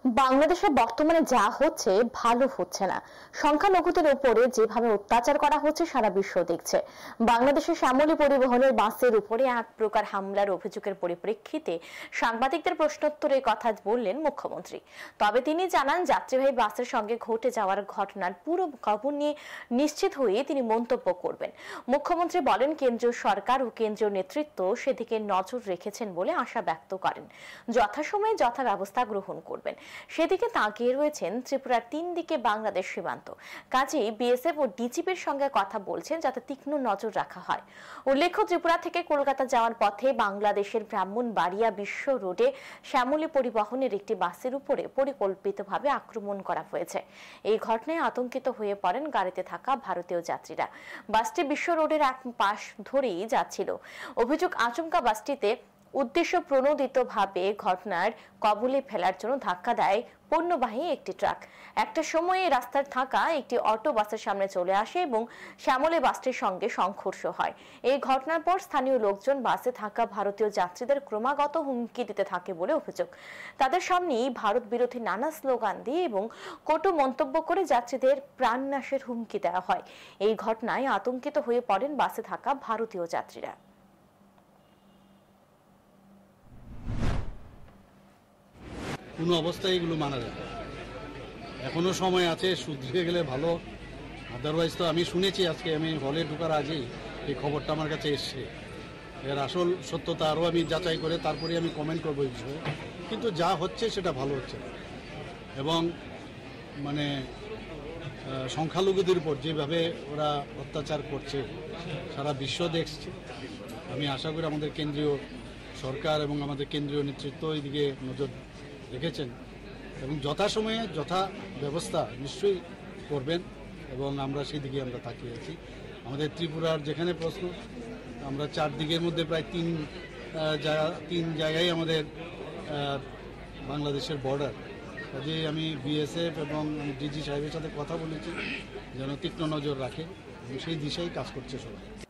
বাংলাদেশে বর্তমানে যা হচ্ছে ভালো হচ্ছে না। সংখ্যালঘুদের উপরে যেভাবে অত্যাচার করা হচ্ছে সারা বিশ্ব দেখছে। বাংলাদেশের শ্যামলী পরিবহনের বাসের উপরে এক প্রকার হামলার অভিযোগের পরিপ্রেক্ষিতে সাংবাদিকদের প্রশ্নোত্তরে কথা বললেন মুখ্যমন্ত্রী। তবে তিনি জানান, যাত্রীবাহী বাসের সঙ্গে ঘটে যাওয়ার ঘটনার পুরো খবর নিয়ে নিশ্চিত হয়ে তিনি মন্তব্য করবেন। মুখ্যমন্ত্রী বলেন, কেন্দ্রীয় সরকার ও কেন্দ্রীয় নেতৃত্ব সেদিকে নজর রেখেছেন বলে আশা ব্যক্ত করেন। যথাসময়ে যথা ব্যবস্থা গ্রহণ করবেন। সেদিকে তাকিয়ে রয়েছেন ত্রিপুরার 3 দিকে বাংলাদেশ সীমান্ত। কাজেই বিএসএফ ও ডিজিপির সঙ্গে কথা বলছেন যাতে তীক্ষ্ণ নজর রাখা হয়। উল্লেখ্য, ত্রিপুরা থেকে কলকাতা যাওয়ার পথে বাংলাদেশের ব্রাহ্মণবাড়িয়া বিশ্ব রোডে শ্যামলী পরিবহনের একটি বাসের উপরে পরিকল্পিতভাবে আক্রমণ করা হয়েছে। এই ঘটনায় আতঙ্কিত হয়ে পড়েন গাড়িতে থাকা ভারতীয় যাত্রীরা। বাসটি বিশ্ব রোডের এক পাশ ধরেই যাচ্ছিল। অভিযোগ, আচমকা বাসটিতে উদ্দেশ্য প্রণোদিতভাবে ঘটনার কবলে ফেলার জন্য ধাক্কা দেয় পণ্যবাহী একটি ট্রাক। একটা সময়ে রাস্তায় থাকা একটি অটো বাসের সামনে চলে আসে এবং শ্যামলী বাসটির সঙ্গে সংঘর্ষ হয়। এই ঘটনার পর স্থানীয় লোকজন বাসে থাকা ভারতীয় যাত্রীদের ক্রমাগত হুমকি দিতে থাকে বলে অভিযোগ। তাদের সামনেই ভারত বিরোধী নানা স্লোগান দিয়ে এবং কটু মন্তব্য করে যাত্রীদের প্রাণনাশের হুমকি দেওয়া হয়। এই ঘটনায় আতঙ্কিত হয়ে পড়েন বাসে থাকা ভারতীয় যাত্রীরা। কোনো অবস্থায় এগুলো মানা যায়, এখনো সময় আছে, শুধরে গেলে ভালো। আদারওয়াইজ তো আমি শুনেছি, আজকে আমি হলে ঢোকার আগেই এই খবরটা আমার কাছে এসছে। এর আসল সত্যতা আরও আমি যাচাই করে তারপরে আমি কমেন্ট করবো এই বিষয়ে। কিন্তু যা হচ্ছে সেটা ভালো হচ্ছে এবং মানে সংখ্যালঘুদের উপর যেভাবে ওরা অত্যাচার করছে সারা বিশ্ব দেখছে। আমি আশা করি আমাদের কেন্দ্রীয় সরকার এবং আমাদের কেন্দ্রীয় নেতৃত্ব এইদিকে নজর রেখেছেন এবং যথাসময়ে যথা ব্যবস্থা নিশ্চয়ই করবেন এবং আমরা সেই দিকে আমরা তাকিয়ে আছি। আমাদের ত্রিপুরার যেখানে প্রশ্ন, আমরা 4 দিকের মধ্যে প্রায় 3 জায়গায় আমাদের বাংলাদেশের বর্ডার। কাজেই আমি বিএসএফ এবং ডিজি সাহেবের সাথে কথা বলেছি যেন তীক্ষ্ণ নজর রাখে এবং সেই দিশেই কাজ করছে সবাই।